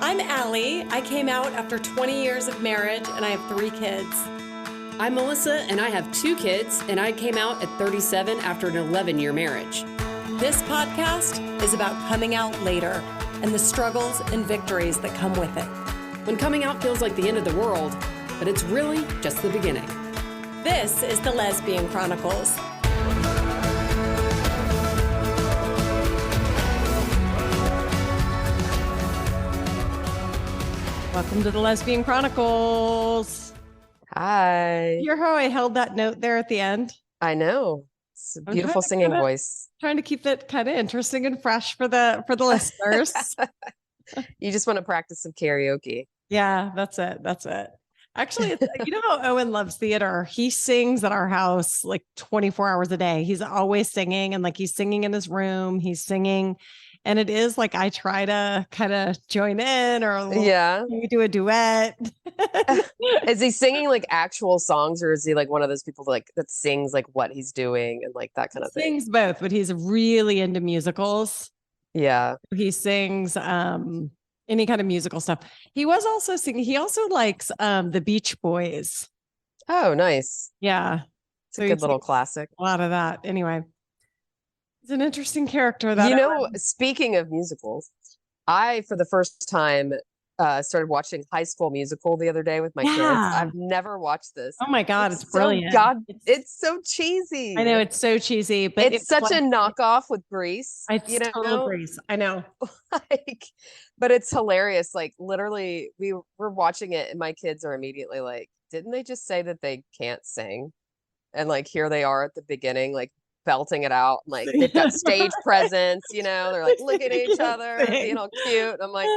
I'm Allie. I came out after 20 years of marriage and I have 3 kids. I'm Melissa and I have 2 kids and I came out at 37 after an 11-year marriage. This podcast is about coming out later and the struggles and victories that come with it. When coming out feels like the end of the world, but it's really just the beginning. This is the Lesbian Chronicles. Welcome to the Lesbian Chronicles. Hi. You hear how I held that note there at the end? I know. It's a beautiful singing voice. Trying to keep it kind of interesting and fresh for the listeners. You just want to practice some karaoke. Yeah, that's it. Actually, you know how Owen loves theater. He sings at our house like 24 hours a day. He's always singing, and like he's singing in his room. He's singing. And it is like I try to kind of join in or we do a duet. Is he singing like actual songs, or is he like one of those people that sings like what he's doing and like that kind of thing? Sings both, but he's really into musicals. Yeah. He sings any kind of musical stuff. He was also singing. He also likes the Beach Boys. Oh, nice. Yeah. It's a good little classic. A lot of that. Anyway. It's an interesting character. That speaking of musicals, I, for the first time, started watching High School Musical the other day with my kids. I've never watched this. Oh my God, it's brilliant. It's so cheesy. I know it's so cheesy, but it's such a knockoff with Grease. It's total Grease. I know. But it's hilarious. Like literally, we're watching it, and my kids are immediately like, "Didn't they just say that they can't sing?" And like here they are at the beginning, like belting it out, like they've got stage presence, they're like looking at each other, being all cute. I'm like,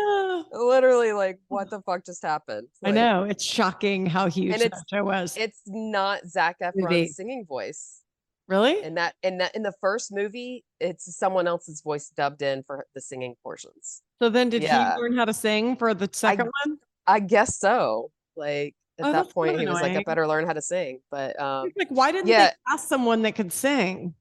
literally, like, what the fuck just happened? Like, I know, it's shocking how huge that show was. It's not Zac Efron's singing voice, really. In the first movie, it's someone else's voice dubbed in for the singing portions. So then, did he learn how to sing for the second one? I guess so. Like. At that point, he was like, I better learn how to sing. But like, why didn't they ask someone that could sing?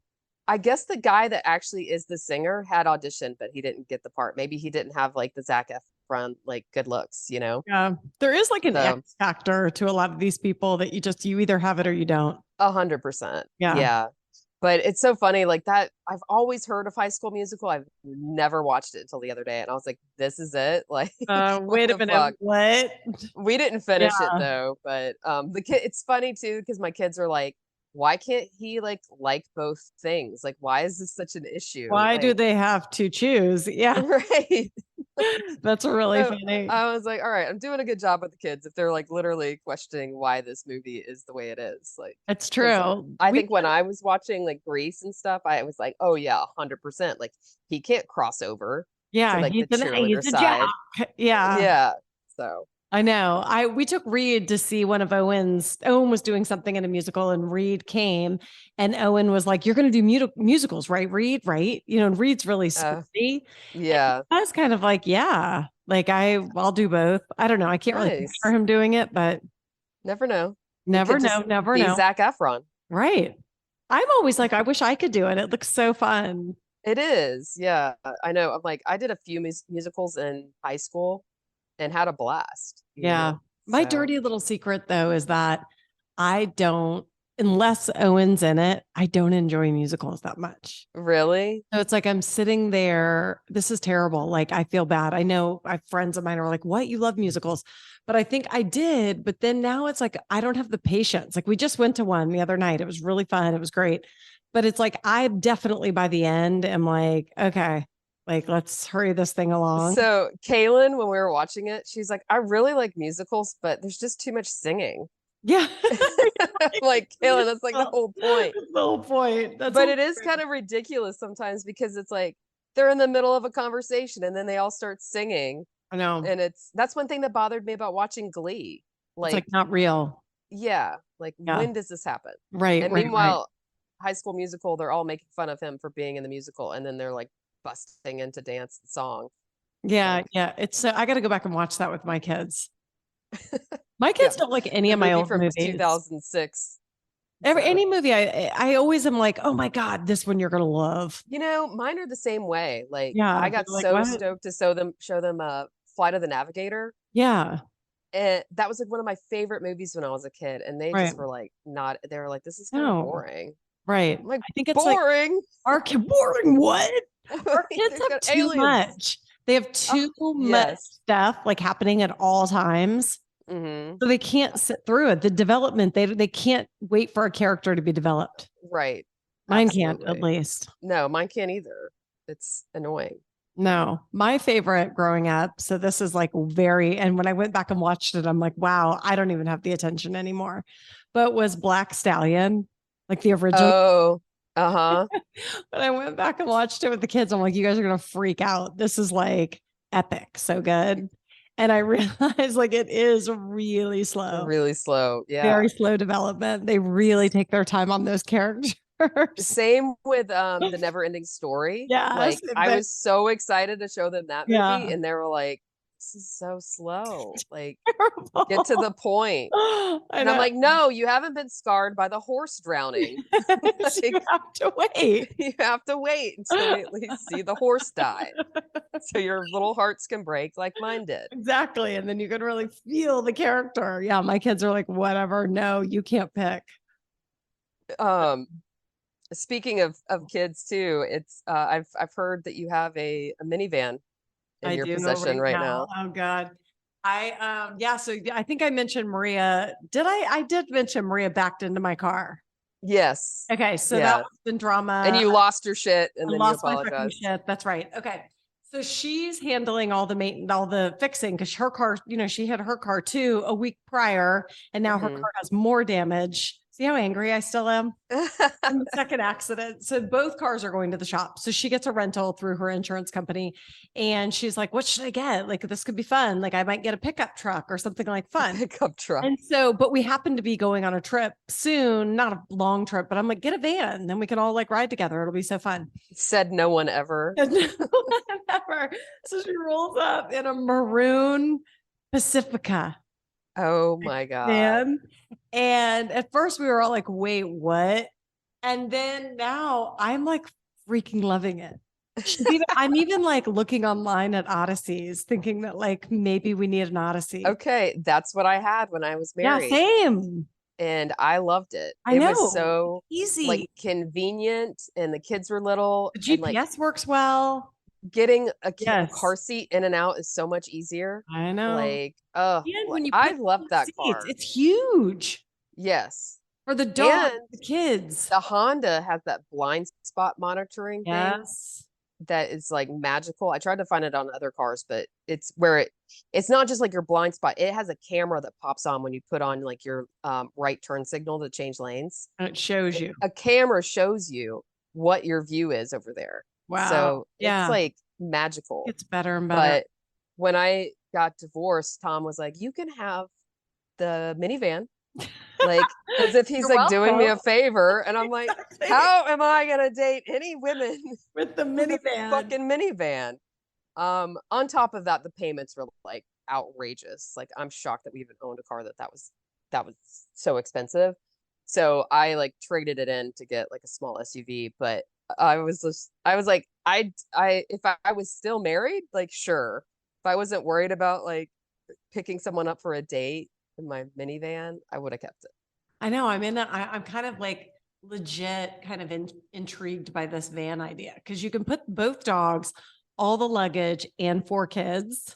I guess the guy that actually is the singer had auditioned, but he didn't get the part. Maybe he didn't have like the Zac Efron like good looks, Yeah, there is like an X factor to a lot of these people that you either have it or you don't. 100%. Yeah. But it's so funny, like that. I've always heard of High School Musical. I've never watched it until the other day, and I was like, "This is it!" Like, wait a minute, what? We didn't finish it though, but the kid. It's funny too because my kids are like, "Why can't he like both things? Like, why is this such an issue? Why do they have to choose?" Yeah, right. That's really funny. I was like, all right, I'm doing a good job with the kids if they're like literally questioning why this movie is the way it is. Like, it's true. I think when I was watching like Grease and stuff, I was like, oh yeah, 100%. Like he can't cross over. Yeah, to, like, he's the cheerleader side. Yeah. So I know. We took Reed to see one of Owen's. Owen was doing something in a musical, and Reed came, and Owen was like, "You're going to do musicals, right, Reed? Right? And Reed's really sporty." Yeah, I was kind of like, "Yeah, like I'll do both." I don't know. I can't really picture him doing it, but never know. Never know. Zac Efron, right? I'm always like, I wish I could do it. It looks so fun. It is. Yeah, I know. I'm like, I did a few musicals in high school. And had a blast. Yeah. My dirty little secret, though, is that unless Owen's in it, I don't enjoy musicals that much. Really? So it's like I'm sitting there. This is terrible. Like, I feel bad. I know friends of mine are like, what? You love musicals. But I think I did. But then now it's like, I don't have the patience. Like, we just went to one the other night. It was really fun. It was great. But it's like, I definitely by the end am like, okay. Like, let's hurry this thing along. So Kaylin, when we were watching it, she's like, I really like musicals, but there's just too much singing. Yeah. Like, Kaylin, that's like the whole point. The whole point. But it is kind of ridiculous sometimes because it's like they're in the middle of a conversation and then they all start singing. I know. And that's one thing that bothered me about watching Glee. Like, it's like not real. Yeah. Like, when does this happen? Right. And meanwhile, High School Musical, they're all making fun of him for being in the musical. And then they're like, busting into dance song. Yeah. It's I got to go back and watch that with my kids. My kids don't like any of my old movies. 2006. Any movie, I always am like, oh my God, this one you're gonna love. Mine are the same way. Like, I got so stoked to show them Flight of the Navigator. Yeah. And that was like one of my favorite movies when I was a kid. And they Right. just were like, not, they were like, this is kind of No. boring. Right. I'm like, I think it's like boring. our kid boring. What? Our kids There's have got too aliens. much. They have too much Yes. stuff like happening at all times. Hmm. So they can't sit through it. The development, they can't wait for a character to be developed. Right. Mine can't, at Absolutely. least. No, mine can't either. It's annoying. No, my favorite growing up. So this is like very, and when I went back and watched it, I'm like, wow, I don't even have the attention anymore. But was Black Stallion, like the original. Oh, uh-huh. But I went back and watched it with the kids. I'm like, you guys are gonna freak out. This is like epic, so good. And I realized like it is really slow, Really slow. Yeah. very slow development. They really take their time on those characters. Same with the Never Ending Story. Yes, Like I but- was so excited to show them that movie, Yeah. and they were like, this is so slow. Like, Terrible. get to the point. I And I'm know. like, no, you haven't been scarred by the horse drowning. So you have to wait. You have to wait until we at least see the horse die. So your little hearts can break like mine did. Exactly. And then you can really feel the character. Yeah, my kids are like, whatever. No, you can't pick. Speaking of kids too, it's I've heard that you have a minivan in your do possession right now. Oh God. Yeah, so I think I mentioned Maria. Did I did mention Maria backed into my car. Yes. Okay, so Yeah. that was been drama. And you lost your shit and I then you lost my fucking apologized. shit. That's right. Okay. So she's handling all the maintenance, all the fixing because her car, she had her car too a week prior, and now her Mhm. car has more damage. See how angry I still am? In the second accident. So both cars are going to the shop. So she gets a rental through her insurance company. And she's like, what should I get? Like, this could be fun. Like, I might get a pickup truck or something like fun. Pickup truck. And so, but we happen to be going on a trip soon, not a long trip, but I'm like, get a van. Then we can all like ride together. It'll be so fun. Said no one ever. Whatever. So she rolls up in a maroon Pacifica Oh my God. van. And at first we were all like, wait, what? And then now I'm like freaking loving it. I'm even like looking online at Odysseys, thinking that like maybe we need an Odyssey. Okay, that's what I had when I was Yeah, married. same. And I loved it. I It know. was so Easy. like convenient and the kids were little The and like GPS works well. getting a Yes. car seat in and out is so much easier. I know. Like, And when you I put love that seats, car. it's huge Yes. for the dog, And the kids. the Honda has that blind spot monitoring thing Yes. that is like magical. I tried to find it on other cars, but it's where it's not just like your blind spot. It has a camera that pops on when you put on like your right turn signal to change lanes. And it shows you. A camera shows you what your view is over there. Wow. So Yeah. it's like magical. It's better and better. But when I got divorced, Tom was like, you can have the minivan. Like as if he's You're like doing me a welcome. favor. And I'm like, Exactly. how am I gonna date any women With the with a minivan. fucking minivan? On top of that, the payments were like outrageous. Like I'm shocked that we even owned a car that was so expensive. So I like traded it in to get like a small SUV, but I was like, if I was still married, like sure. If I wasn't worried about like picking someone up for a date in my minivan, I would have kept it. I know. I'm kind of like legit kind of intrigued by this van idea because you can put both dogs, all the luggage, and 4 kids.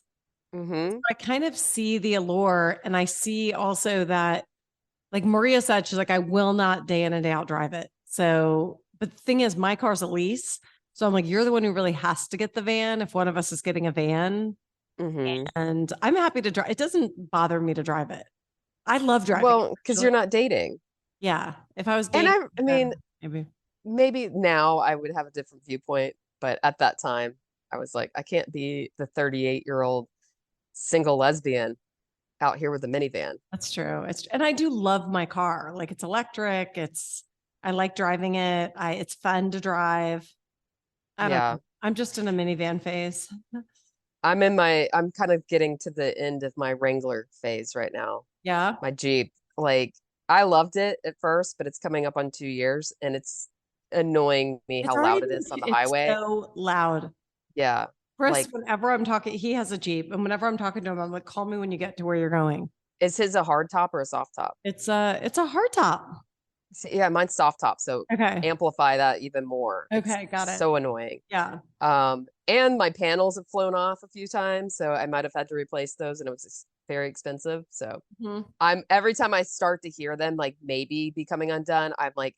Mm-hmm. I kind of see the allure, and I see also that, like Maria said, she's like, I will not day in and day out drive it. So, but the thing is, my car's a lease. So I'm like, you're the one who really has to get the van if one of us is getting a van. Mm-hmm. And I'm happy to drive. It doesn't bother me to drive it. I love driving. Well, because you're not dating. Yeah. If I was And dating, I mean, maybe. maybe now I would have a different viewpoint, but at that time I was like, I can't be the 38-year-old single lesbian out here with a minivan. That's true. And I do love my car. Like it's electric. I like driving it. It's fun to drive. I don't know. I'm just in a minivan phase. I'm kind of getting to the end of my Wrangler phase right now. Yeah. My Jeep. Like I loved it at first, but it's coming up on 2 years and it's annoying me how loud it is on the highway. So loud. Yeah. Chris, Like, whenever I'm talking, he has a Jeep, and whenever I'm talking to him, I'm like, call me when you get to where you're going. is his a hard top or a soft top? It's a hard top. Yeah, mine's soft top, so Okay. amplify that even more. It's Okay, got it. so annoying. Yeah. And my panels have flown off a few times, so I might have had to replace those, and it was very expensive. So Mhm. I'm every time I start to hear them like maybe becoming undone, I'm like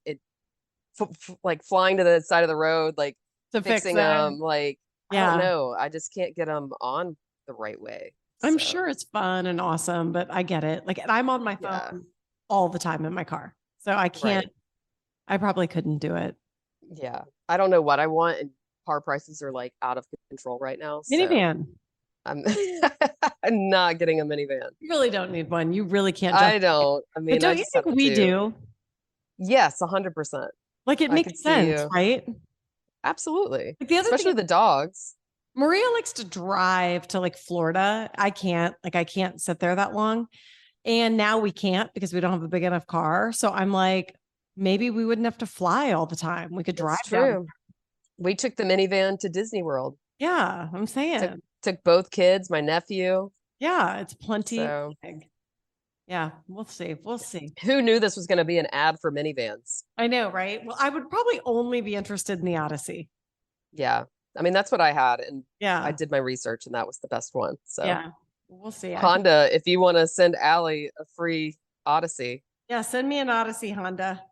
like flying to the side of the road, like To fix fixing that. them. Like I don't Yeah. know, I just can't get them on the right way. I'm So sure it's fun and awesome, but I get it. Like, and I'm on my yeah, phone all the time in my car. So I can't, right. I probably couldn't do it. Yeah, I don't know what I want, and car prices are like out of control right now. So Minivan. I'm I'm not getting a minivan. You really don't need one. You really can't I justify it. don't. I But mean, I don't you just have think we to. do? Yes, 100%. Like, it I could makes see sense, you. right? Absolutely. Like, the other thing Especially is the dogs. Maria likes to drive to like Florida. I can't, like, I can't sit there that long. And now we can't because we don't have a big enough car. So I'm like, maybe we wouldn't have to fly all the time. We could drive It's down. true. We took the minivan to Disney World. Yeah, I'm Took saying. took both kids, my nephew. Yeah, it's plenty So big. Yeah, we'll see. We'll see. who knew this was going to be an ad for minivans? I know, right? Well, I would probably only be interested in the Odyssey. Yeah. I mean, that's what I had, and I Yeah. did my research, and that was the best one. So Yeah. We'll see. I think, Honda, if you want to send Allie a free Odyssey, yeah, send me an Odyssey, Honda.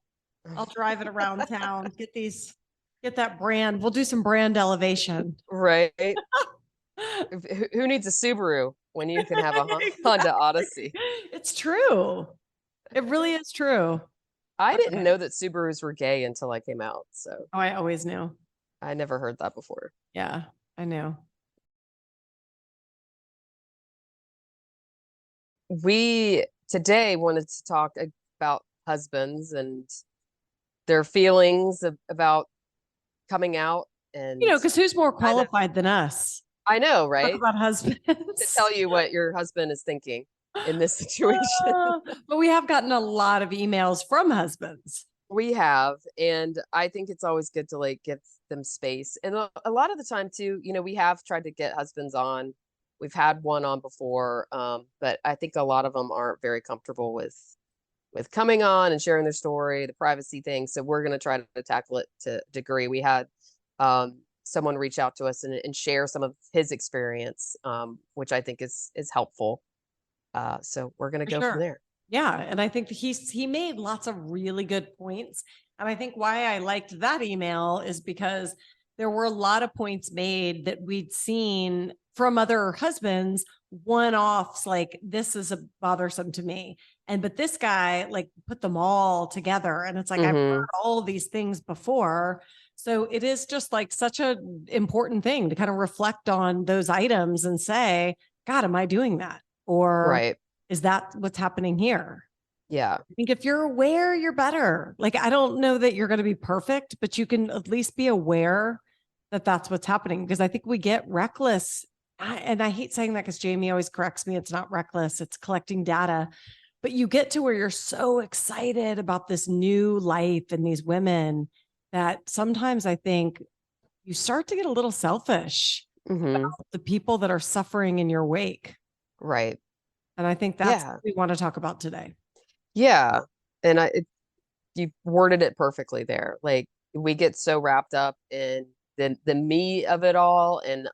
I'll drive it around town. Get that brand. We'll do some brand elevation. right? Who needs a Subaru when you can have a Honda Odyssey? It's true. It really is true. I didn't Okay. know that Subarus were gay until I came out, so Oh, I always knew. I never heard that before. Yeah, I knew. We today wanted to talk about husbands and their feelings about coming out, You and know, because who's more kind of, qualified than us? I know, Talk right? about To husbands. tell you what your husband is thinking in this situation. But we have gotten a lot of emails from husbands. We have, and I think it's always good to like give them space. And a lot of the time too, we have tried to get husbands on. We've had one on before, but I think a lot of them aren't very comfortable with coming on and sharing their story, the privacy thing. So we're going to try to tackle it to a degree. We had someone reach out to us and share some of his experience, which I think is helpful. So we're going to For go from sure. there. Yeah. And I think he made lots of really good points. And I think why I liked that email is because there were a lot of points made that we'd seen from other husbands, one-offs, like this is a bothersome to me. But this guy like put them all together. And it's like, I've heard all these things before. So it is just like such an important thing to kind of reflect on those items and say, God, am I doing that? Or Right. is that what's happening here? Yeah. I think if you're aware, you're better. Like, I don't know that you're going to be perfect, but you can at least be aware that that's what's happening. Because I think we get reckless. And I hate saying that because Jamie always corrects me. It's not reckless, it's collecting data. But you get to where you're so excited about this new life and these women that sometimes I think you start to get a little selfish Mm-hmm. about the people that are suffering in your wake. Right. And I think that's Yeah. what we want to talk about today. Yeah. And you worded it perfectly there. Like we get so wrapped up in the me of it all, and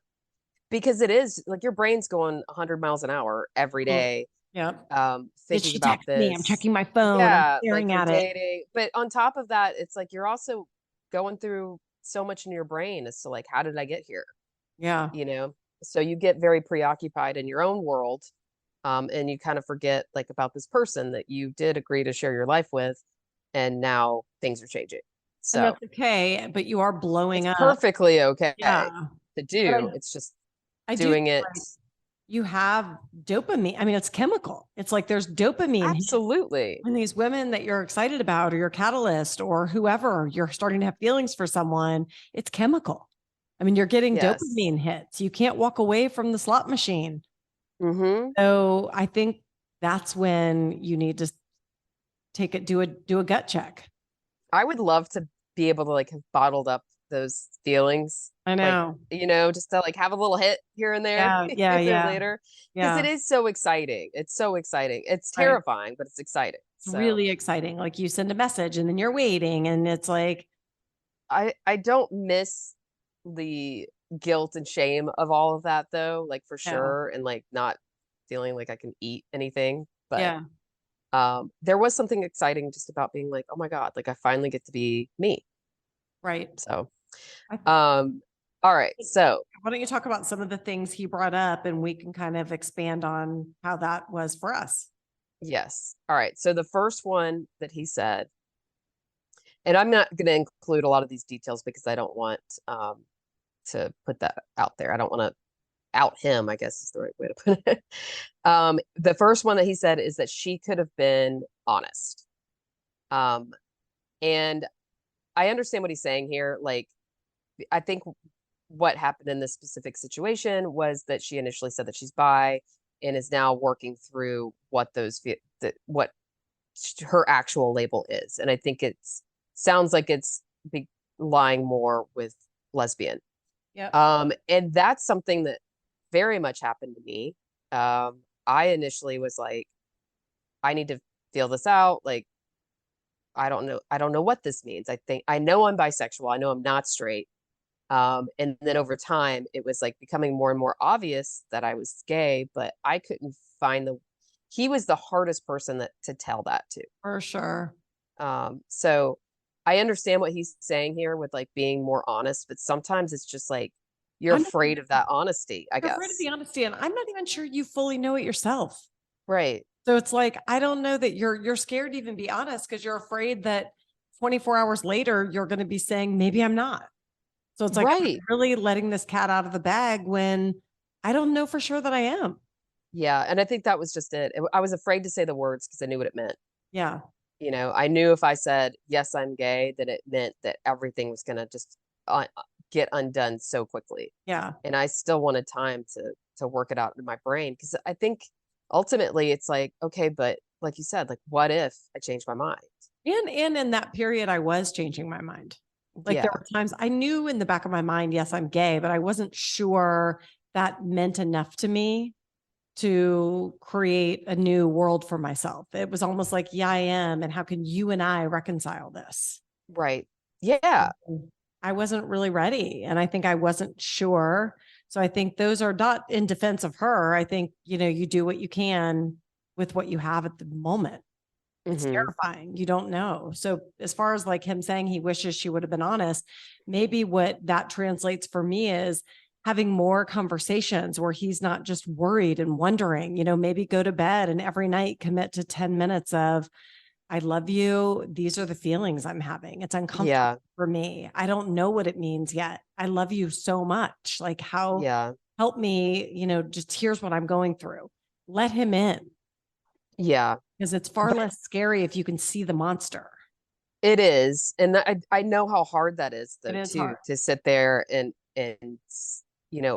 because it is like your brain's going 100 miles an hour every day, Yeah. Did thinking she about text me? I'm this. checking my phone. I'm Yeah, like staring you're at it. dating, but on top of that, it's like you're also going through so much in your brain as to like, how did I get here? Yeah. So you get very preoccupied in your own world, and you kind of forget like about this person that you did agree to share your life with, and now things are changing. And So that's okay, but you are blowing it's up. perfectly okay Yeah. to But do. It's just I do doing think, it. like, you have dopamine. I mean, it's chemical. It's like there's dopamine hit Absolutely. when these women that you're excited about or your catalyst or whoever you're starting to have feelings for someone, it's chemical. I mean, you're getting Yes. dopamine hits. You can't walk away from the slot machine. Mm-hmm. So I think that's when you need to do a gut check. I would love to be able to like have bottled up those feelings. I Like, know. you know, just to like have a little hit here and there, Yeah, yeah, here and yeah, later. Because it yeah. is so exciting. It's so exciting. It's Right. terrifying, but it's exciting. So Really exciting. Like you send a message and then you're waiting and it's like, I don't miss the guilt and shame of all of that though, like for yeah, sure, and like not feeling like I can eat anything. But yeah, there was something exciting just about being like, oh my God, like I finally get to be me. right. So I all right. So Why don't you talk about some of the things he brought up and we can kind of expand on how that was for us? yes. All right. So the first one that he said, and I'm not going to include a lot of these details because I don't want to put that out there. I don't want to out him, I guess is the right way to put it. The first one that he said is that she could have been honest. Um, and I understand what he's saying here. Like, I think what happened in this specific situation was that she initially said that she's bi and is now working through what what her actual label is. And I think it's sounds like it's lying more with lesbian. Yep. And that's something that very much happened to me. I initially was like, I need to feel this out. Like, I don't know what this means. I know I'm bisexual. I know I'm not straight. And then over time, it was like becoming more and more obvious that I was gay, but I couldn't find he was the hardest person to tell that to. For sure. So I understand what he's saying here with like being more honest, but sometimes it's just like, you're I'm not, afraid of that honesty, I you're afraid of guess. the honesty, and I'm not even sure you fully know it yourself. Right. So it's like, I don't know that you're scared to even be honest because you're afraid that 24 hours later, you're going to be saying, maybe I'm not. So it's like, I'm Right. really letting this cat out of the bag when I don't know for sure that I am. Yeah. And I think that was just it. I was afraid to say the words because I knew what it meant. Yeah. You know, I knew if I said, yes, I'm gay, that it meant that everything was going to just get undone so quickly. Yeah. And I still wanted time to work it out in my brain because I think ultimately it's like, okay, but like you said, like, what if I change my mind? And in that period, I was changing my mind. Like there Yeah. were times I knew in the back of my mind, yes, I'm gay, but I wasn't sure that meant enough to me to create a new world for myself. It was almost like, yeah, I am. And how can you and I reconcile this? Right. Yeah. I wasn't really ready. And I think I wasn't sure. So I think those are not in defense of her. I think, you do what you can with what you have at the moment. It's Hmm. terrifying. You don't know. So as far as like him saying he wishes she would have been honest, maybe what that translates for me is having more conversations where he's not just worried and wondering, maybe go to bed and every night commit to 10 minutes of, I love you. These are the feelings I'm having. It's uncomfortable Yeah. for me. I don't know what it means yet. I love you so much. Like, how Yeah. help me, just here's what I'm going through. Let him in Yeah. because it's far But less scary if you can see the monster. it is. And I know how hard that is It though, is too, hard. to sit there and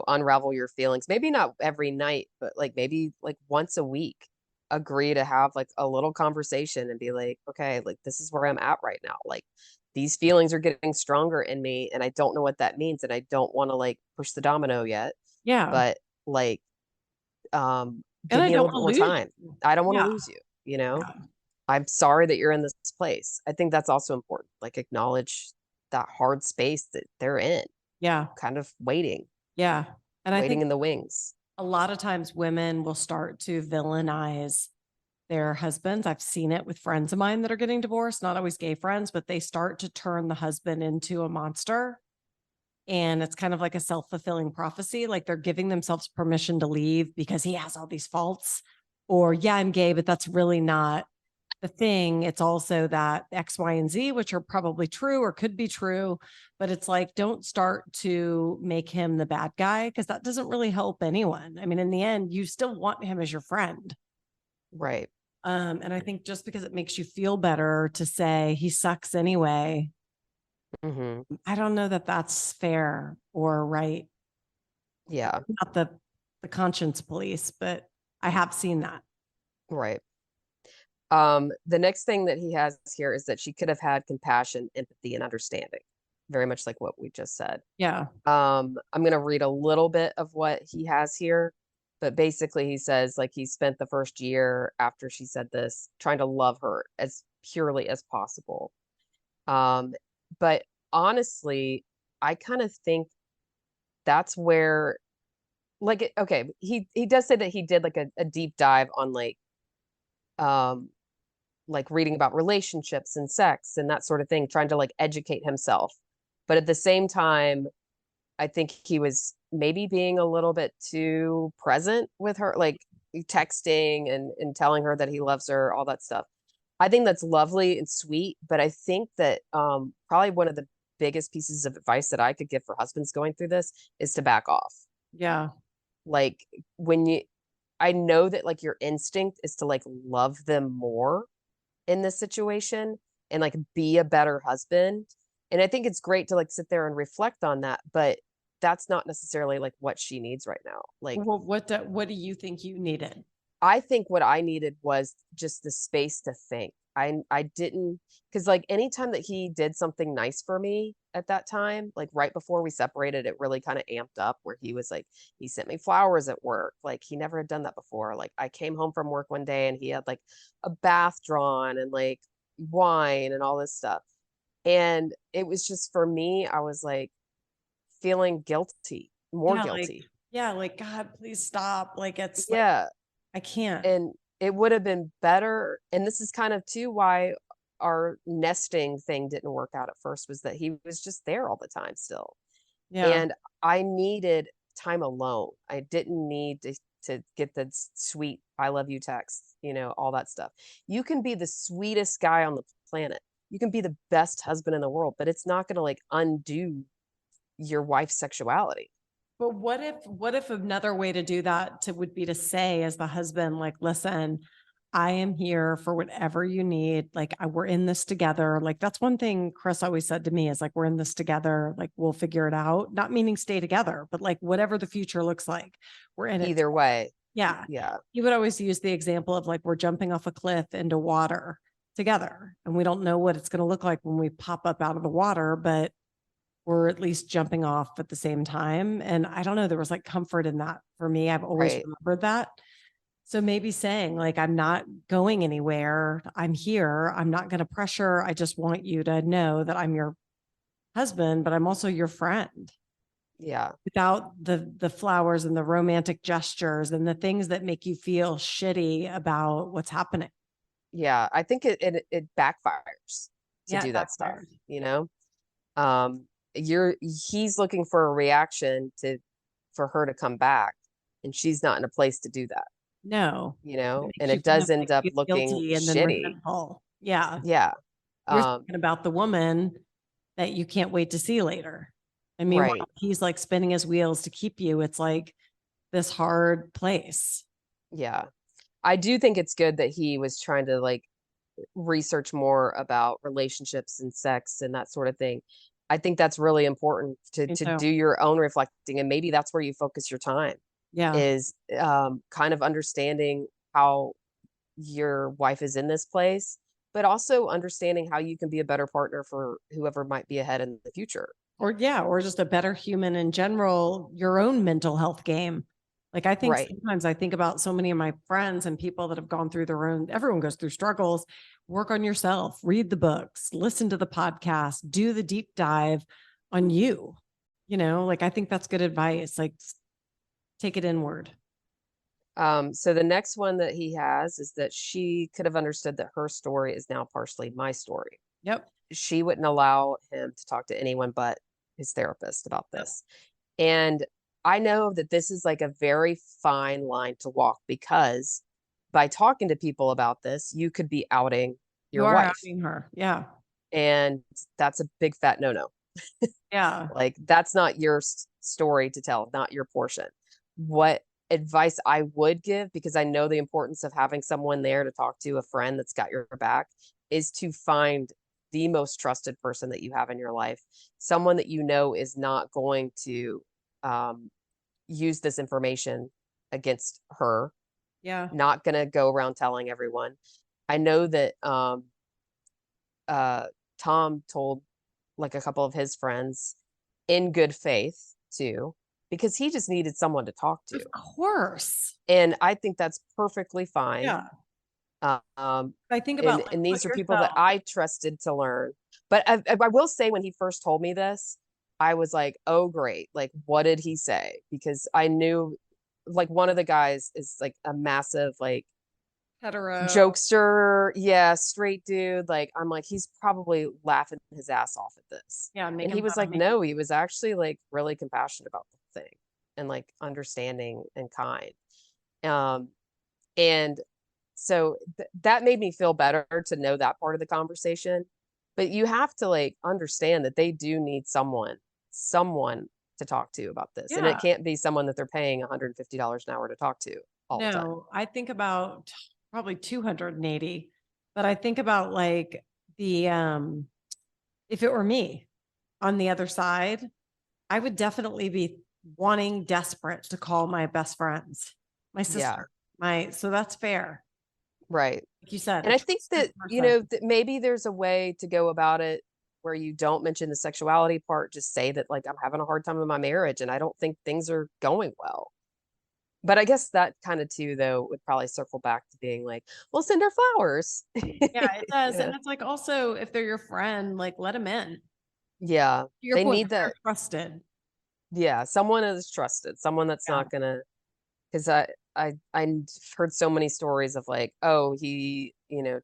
unravel your feelings. Maybe not every night, but like maybe like once a week, agree to have like a little conversation and be like, okay, like this is where I'm at right now. Like these feelings are getting stronger in me and I don't know what that means. And I don't want to like push the domino yet, Yeah. but like And give I me a don't little bit want more to lose time. you. I don't want to Yeah. lose you, you know? Yeah. I'm sorry that you're in this place. I think that's also important. Like acknowledge that hard space that they're in, Yeah. kind of waiting, Yeah. And I waiting think in the wings. a lot of times women will start to villainize their husbands. I've seen it with friends of mine that are getting divorced, not always gay friends, but they start to turn the husband into a monster. And it's kind of like a self fulfilling prophecy. Like they're giving themselves permission to leave because he has all these faults. Or, yeah, I'm gay, but that's really not the thing. It's also that X, Y, and Z, which are probably true or could be true. But it's like, don't start to make him the bad guy because that doesn't really help anyone. I mean, in the end, you still want him as your friend. Right. And I think just because it makes you feel better to say he sucks anyway, Hmm. I don't know that that's fair or right. Yeah. Not the conscience police, but I have seen that. Right. The next thing that he has here is that she could have had compassion, empathy, and understanding. very much like what we just said. Yeah. I'm going to read a little bit of what he has here, but basically he says like he spent the first year after she said this trying to love her as purely as possible. But honestly, I kind of think that's where okay, he does say that he did like a deep dive on um like reading about relationships and sex and that sort of thing, trying to like educate himself. But at the same time, I think he was maybe being a little bit too present with her, like texting and telling her that he loves her, all that stuff. I think that's lovely and sweet, but I think that probably one of the biggest pieces of advice that I could give for husbands going through this is to back off. Yeah. Like when you, I know that like your instinct is to like love them more in this situation and like be a better husband. And I think it's great to like sit there and reflect on that, but that's not necessarily like what she needs right now. Like Well, what do you think you needed? I think what I needed was just the space to think. I didn't, because like anytime that he did something nice for me at that time, like right before we separated, it really kind of amped up where he was like, he sent me flowers at work. Like he never had done that before. Like I came home from work one day and he had like a bath drawn and like wine and all this stuff. And it was just for me, I was like feeling guilty, more Yeah, guilty. like God, please stop. Like it's like Yeah. I can't. And it would have been better. And this is kind of too why our nesting thing didn't work out at first, was that he was just there all the time still. Yeah. And I needed time alone. I didn't need to get the sweet I love you text, you know, all that stuff. You can be the sweetest guy on the planet. You can be the best husband in the world, but it's not going to like undo your wife's sexuality. But what if another way to do that would be to say as the husband, like, listen, I am here for whatever you need. Like we're in this together. Like that's one thing Chris always said to me is like, we're in this together. Like we'll figure it out. Not meaning stay together, but like whatever the future looks like, we're in it. Either way. Yeah. Yeah. He would always use the example of like, we're jumping off a cliff into water together and we don't know what it's going to look like when we pop up out of the water, but we're at least jumping off at the same time. And I don't know, there was like comfort in that for me. I've always Right. remembered that. So maybe saying like, I'm not going anywhere. I'm here. I'm not going to pressure. I just want you to know that I'm your husband, but I'm also your friend, Yeah. without the flowers and the romantic gestures and the things that make you feel shitty about what's happening. Yeah. I think it backfires to Yeah, do it that stuff, backfired. you know? Um, he's looking for a reaction for her to come back, and she's not in a place to do that, No, you it know, and makes you it kind does of like end up feel looking guilty and then shitty. resentful. Yeah. Yeah. You're thinking about the woman that you can't wait to see later. And meanwhile, Right. he's like spinning his wheels to keep you. It's like this hard place. Yeah. I do think it's good that he was trying to like research more about relationships and sex and that sort of thing. I think that's really important Me to too. do your own reflecting, and maybe that's where you focus your time, Yeah. is kind of understanding how your wife is in this place, but also understanding how you can be a better partner for whoever might be ahead in the future. Or yeah, or just a better human in general, your own mental health game. Like I think Right. sometimes I think about so many of my friends and people that have gone through their own, everyone goes through struggles. Work on yourself, read the books, listen to the podcast, do the deep dive on you. You know, like I think that's good advice. Like take it inward. So the next one that he has is that she could have understood that her story is now partially my story. Yep. She wouldn't allow him to talk to anyone but his therapist about Yep. this. And I know that this is like a very fine line to walk, because by talking to people about this, you could be outing You your are wife. outing her. Yeah. And that's a big fat no-no. Yeah. Like that's not your story to tell, not your portion. What advice I would give, because I know the importance of having someone there to talk to, a friend that's got your back, is to find the most trusted person that you have in your life, someone that you know is not going to use this information against her, Yeah. not going to go around telling everyone. I know that Tom told like a couple of his friends in good faith too, because he just needed someone to talk to. Of course. And I think that's perfectly fine. Yeah. Um, I think and, about like, and these put are people that yourself. I trusted to learn. But I will say, when he first told me this, I was like, oh, great. Like, what did he say? Because I knew, like, one of the guys is like a massive, like, Hetero. jokester. Yeah, straight dude. Like, I'm like, he's probably laughing his ass off at this. Yeah, And making he was fun of like, me. no, he was actually like really compassionate about the thing and like understanding and kind. Um, and so that made me feel better to know that part of the conversation. But you have to like understand that they do need someone to talk to about this. And Yeah. it can't be someone that they're paying $150 an hour to talk to all the time. No, I think about probably 280, but I think about like the if it were me on the other side, I would definitely be wanting desperate to call my best friends, my Yeah, sister, so that's fair. right. Like you said, And a I think trusted that, you know, person. that maybe there's a way to go about it where you don't mention the sexuality part. Just say that, like, I'm having a hard time in my marriage and I don't think things are going well. But I guess that kind of too, though, would probably circle back to being like, well, send her flowers. Yeah, it does. And Yeah. it's like also if they're your friend, like let them in. To Yeah. your They point, need if they're that. trusted. Yeah. Someone is trusted, someone that's Yeah. not gonna, because I've heard so many stories of like, oh, he,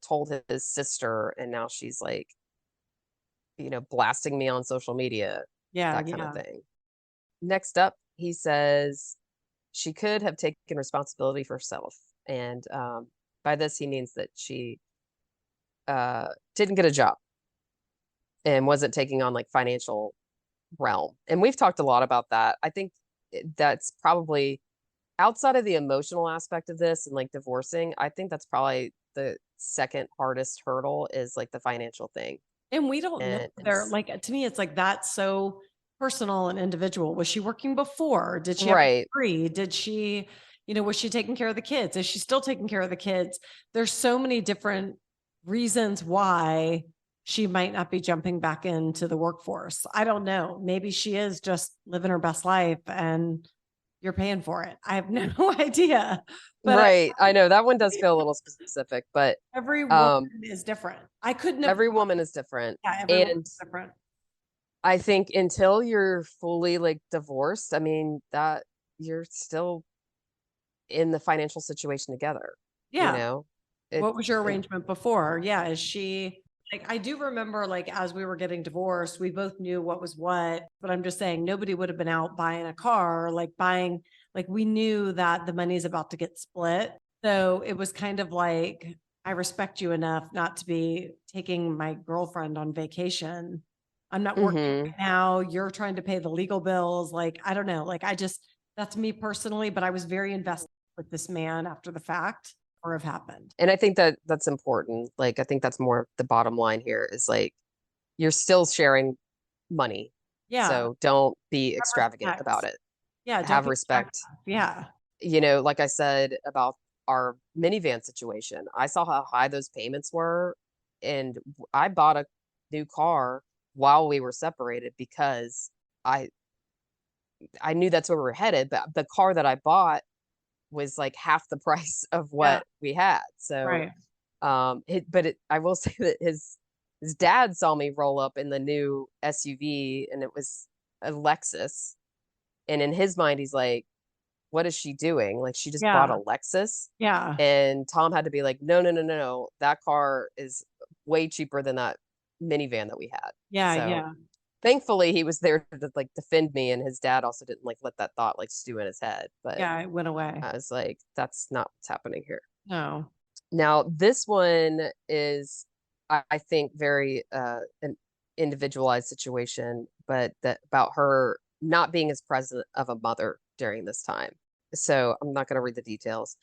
told his sister and now she's like, blasting me on social media, Yeah. that kind of Yeah. thing. Next up, he says she could have taken responsibility for herself. And by this, he means that she didn't get a job and wasn't taking on like financial realm. And we've talked a lot about that. I think that's probably outside of the emotional aspect of this and like divorcing. I think that's probably the second hardest hurdle is like the financial thing. And we don't know And they're like, to me, it's like that's so personal and individual. Was she working before? Did she have a right. degree? Did she, was she taking care of the kids? Is she still taking care of the kids? There's so many different reasons why she might not be jumping back into the workforce. I don't know. Maybe she is just living her best life and you're paying for it. I have no idea. But Right. I know that one does feel a little specific, but every woman um is different. I couldn't have, every woman is different. yeah, every woman And is different. I think until you're fully like divorced, I mean, that you're still in the financial situation together, you Yeah. know? What was your And arrangement before? Yeah. Is she like, I do remember like as we were getting divorced, we both knew what was what, but I'm just saying nobody would have been out buying a car, like buying, like we knew that the money is about to get split. So it was kind of like, I respect you enough not to be taking my girlfriend on vacation. I'm not working mhm. right now. You're trying to pay the legal bills. Like, I don't know. Like, that's me personally, but I was very invested with this man after the fact or have happened. And I think that that's important. Like, I think that's more the bottom line here is like, you're still sharing money. Yeah. So don't be Have extravagant about respect. it. Yeah, don't Have be respect. yeah. Like I said about our minivan situation, I saw how high those payments were. And I bought a new car while we were separated because I I knew that's where we were headed, but the car that I bought was like half the price of Yeah, what we had. So right. I will say that his dad saw me roll up in the new SUV and it was a Lexus. And in his mind, he's like, what is she doing? Like she just bought Yeah, a Lexus. yeah, And Tom had to be like, no, no, no, no, no. That car is way cheaper than that minivan that we had. yeah, So yeah, thankfully he was there to like defend me. And his dad also didn't like let that thought like stew in his head. But yeah, it went away. I was like, that's not what's happening here. No. Now, this one is, I think, very an individualized situation, but that about her not being as present of a mother during this time. So I'm not going to read the details,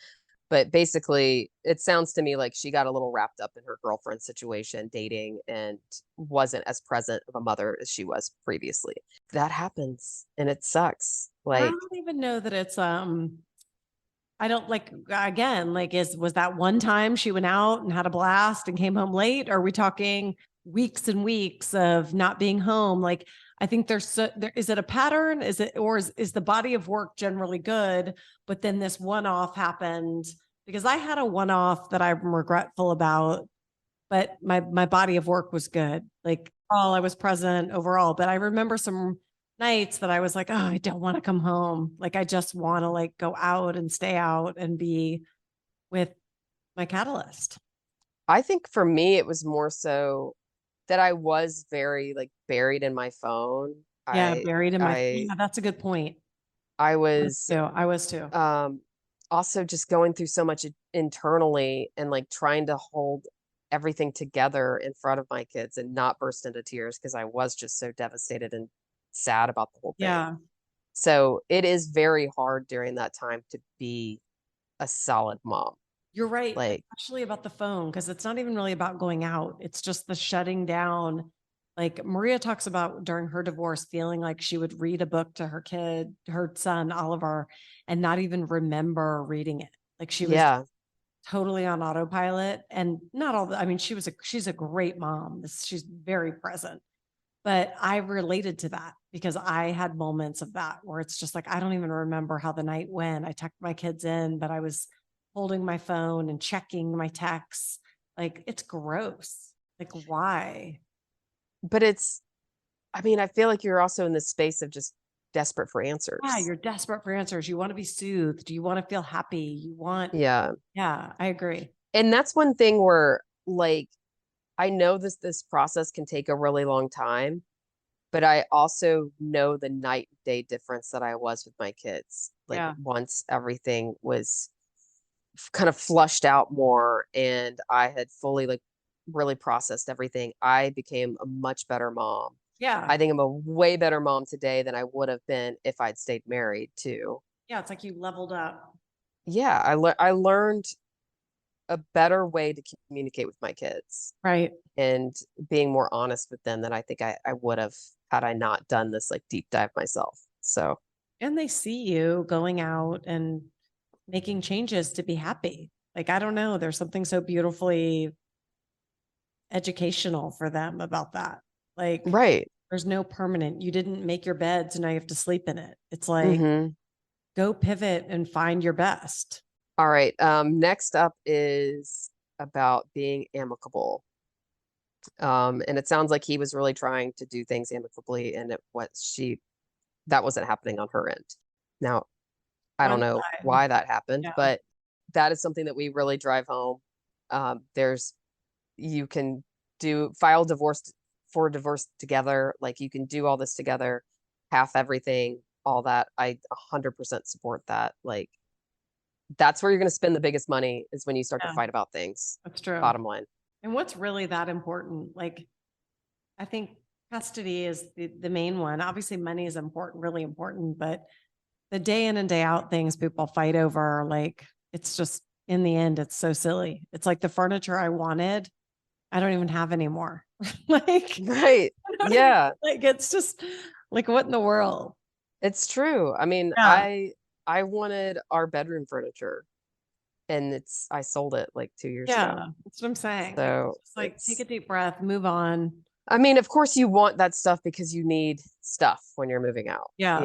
but basically, it sounds to me like she got a little wrapped up in her girlfriend situation, dating, and wasn't as present of a mother as she was previously. That happens, and it sucks. I Like, don't even know that it's I don't like again, like was that one time she went out and had a blast and came home late? Or are we talking weeks and weeks of not being home. Like, I think is it a pattern? Is it, or is the body of work generally good? But then this one-off happened, because I had a one-off that I'm regretful about, but my body of work was good. Like, all I was present overall. But I remember some nights that I was like, oh, I don't want to come home. Like, I just want to like go out and stay out and be with my catalyst. I think for me, it was more so that I was very like buried in my phone. Yeah, I, buried in my, I, yeah, that's a good point. I was, I was too. um, also just going through so much internally and like trying to hold everything together in front of my kids and not burst into tears because I was just so devastated and sad about the whole thing. Yeah, So it is very hard during that time to be a solid mom. you're right. Like, Especially about the phone, because it's not even really about going out. It's just the shutting down. Like, Maria talks about during her divorce, feeling like she would read a book to her kid, her son, Oliver, and not even remember reading it. Like, she was yeah, totally on autopilot, and not all I mean, she's a great mom. She's very present. But I related to that because I had moments of that where it's just like, I don't even remember how the night went. I tucked my kids in, but I was holding my phone and checking my texts. Like, it's gross. Like, why? but I mean, I feel like you're also in this space of just desperate for Yeah, answers. you're desperate for answers. You want to be soothed. You want to feel happy. Yeah. Yeah, I agree. And that's one thing where like I know this process can take a really long time, but I also know the night and day difference that I was with my kids. Like Yeah. once everything was kind of flushed out more and I had fully like really processed everything, I became a much better mom. Yeah. I think I'm a way better mom today than I would have been if I'd stayed married too. Yeah. It's like you leveled up. Yeah, I learned a better way to communicate with my kids Right. and being more honest with them than I think I would have had I not done this like deep dive myself. So, And they see you going out and making changes to be happy. Like, I don't know, there's something so beautifully educational for them about that. Like, right. there's no permanent, you didn't make your bed, so now you have to sleep in it. It's like, Hmm. go pivot and find your best. All right. Next up is about being amicable. And it sounds like he was really trying to do things amicably, and that wasn't happening on her end. Now, I don't One know time. why that happened, Yeah. but that is something that we really drive home. There's you can do file divorce for divorce together. Like you can do all this together, half everything, all that. I 100% support that. Like that's where you're going to spend the biggest money is when you start to Yeah, fight about things. that's true. Bottom line. And what's really that important? Like, I think custody is the main one. Obviously, money is important, really important, but the day in and day out things people fight over, like, it's just, in the end, it's so silly. It's like the furniture I wanted, I don't even have anymore. Like, Right. Yeah, like, it's just like, what in the world? it's true. I mean, Yeah. I wanted our bedroom furniture and I sold it like 2 years Yeah. ago. That's what I'm saying. Like, So just like, take a deep breath, move on. I mean, of course you want that stuff because you need stuff when you're moving out, Yeah.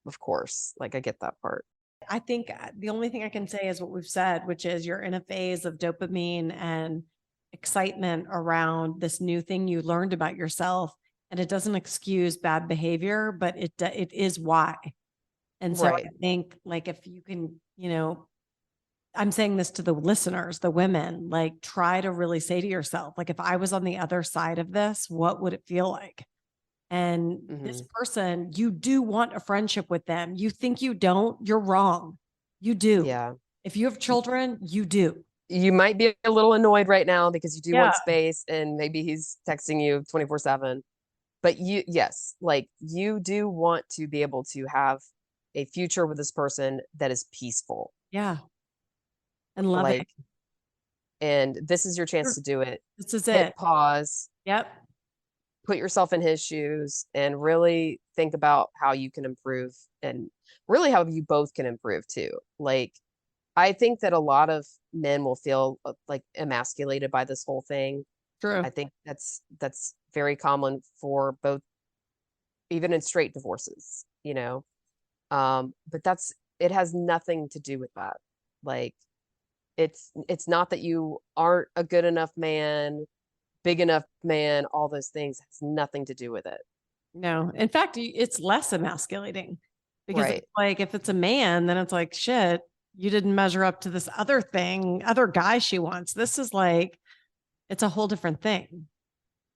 of course. Like I get that part. I think the only thing I can say is what we've said, which is you're in a phase of dopamine and excitement around this new thing you learned about yourself. And it doesn't excuse bad behavior, but it is why. And so I Right. think, like, if you can, I'm saying this to the listeners, the women, like, try to really say to yourself, like, if I was on the other side of this, what would it feel like? And this Hmm. person, you do want a friendship with them. You think you don't, you're wrong. You do. Yeah. If you have children, you do. You might be a little annoyed right now because you do Yeah. want space and maybe he's texting you 24/7. But yes, like you do want to be able to have a future with this person that is peaceful. Yeah. And loving. Like, and this is your chance to do it. This is Hit it. pause, Yep. put yourself in his shoes, and really think about how you can improve and really how you both can improve too. Like, I think that a lot of men will feel like emasculated by this whole thing. True. I think that's very common for both, even in straight divorces, you know. But it has nothing to do with that. Like it's not that you aren't a good enough man, big enough man, all those things. It has nothing to do with it. No, in fact, it's less emasculating because Right. it's like if it's a man, then it's like, shit, you didn't measure up to this other thing, other guy she wants. This is like, it's a whole different thing.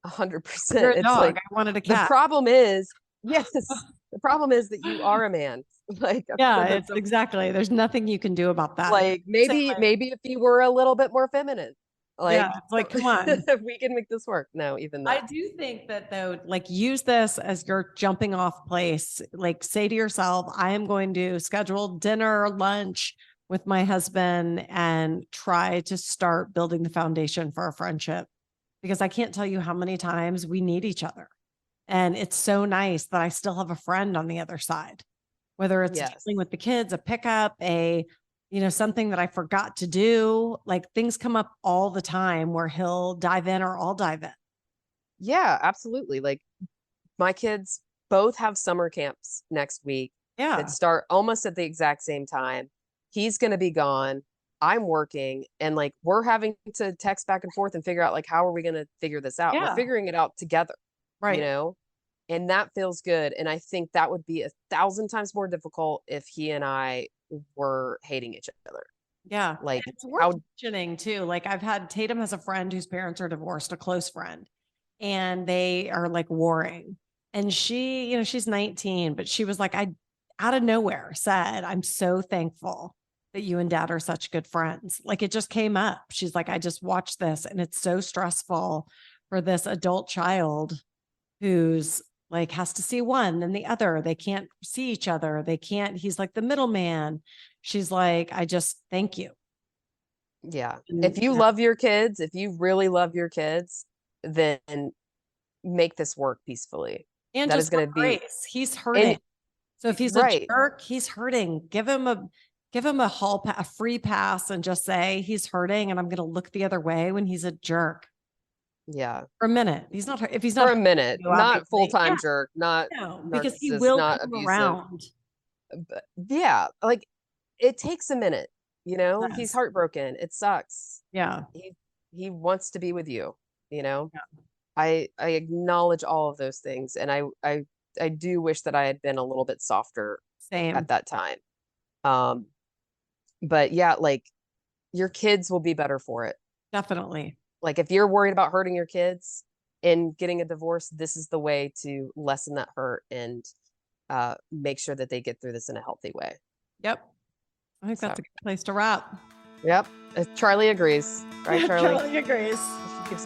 100%. You're a It's dog. like I wanted a the cat. problem is, yes, the problem is that you are a man. Like Yeah, it's exactly. There's nothing you can do about that. like Same way. maybe if you were a little bit more feminine, Yeah, like it's like, come on. we can make this work. No, even I that. do think that though, like use this as your jumping off place. Like say to yourself, I am going to schedule dinner, lunch with my husband and try to start building the foundation for a friendship. Because I can't tell you how many times we need each other. And it's so nice that I still have a friend on the other side, whether it's Yes. dealing with the kids, a pickup, something that I forgot to do. Like things come up all the time where he'll dive in or I'll dive in. Yeah, absolutely. Like my kids both have summer camps next week Yeah. that start almost at the exact same time. He's going to be gone. I'm working, and like we're having to text back and forth and figure out like how are we going to figure this out? Yeah. We're figuring it out together, Right. you know? And that feels good. And I think that would be 1,000 times more difficult if he and I were hating each other. Yeah. Like it's worth mentioning too. Like Tatum has a friend whose parents are divorced, a close friend, and they are like warring. And she, she's 19, but she was like, I out of nowhere said, I'm so thankful that you and dad are such good friends. Like it just came up. She's like, I just watched this and it's so stressful for this adult child who's like has to see one and the other. They can't see each other. He's like the middleman. She's like, I just thank you. Yeah. And, If you love your kids, if you really love your kids, then make this work peacefully. and That just is going to be grace. He's hurting. So if he's a right. jerk, he's hurting. Give him a free pass and just say he's hurting and I'm going to look the other way when he's a jerk. Yeah. For a minute. He's not, if he's not For a minute, you, not obviously. full-time Yeah, jerk, not no, because he narcissist, will not come abusive. around. But yeah, like it takes a minute, you know. Yes. He's heartbroken. It sucks. Yeah. He wants to be with you, you know. Yeah. I acknowledge all of those things, and I do wish that I had been a little bit softer Same. at that time. But yeah, like your kids will be better for it. Definitely. Like if you're worried about hurting your kids and getting a divorce, this is the way to lessen that hurt and make sure that they get through this in a healthy way. Yep. I think that's a good place to wrap. Yep. Charlie agrees. Right, Charlie? Charlie agrees. She keeps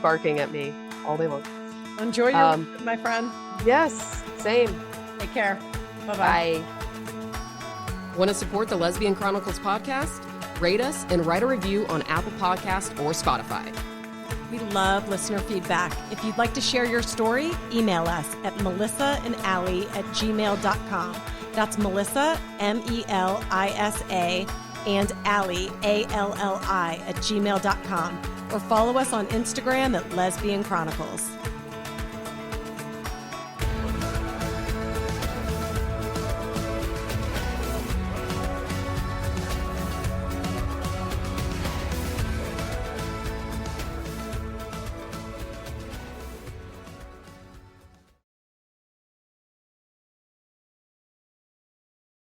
barking at me all day long. Enjoy your weekend, my friend. Yes, same. Take care. Bye-bye. Bye. Want to support the Lesbian Chronicles podcast? Rate us and write a review on Apple Podcasts or Spotify. We love listener feedback. If you'd like to share your story, email us at melissaandallie@gmail.com. That's Melissa, MELISA, and Allie, ALLI, @gmail.com. Or follow us on Instagram at Lesbian Chronicles.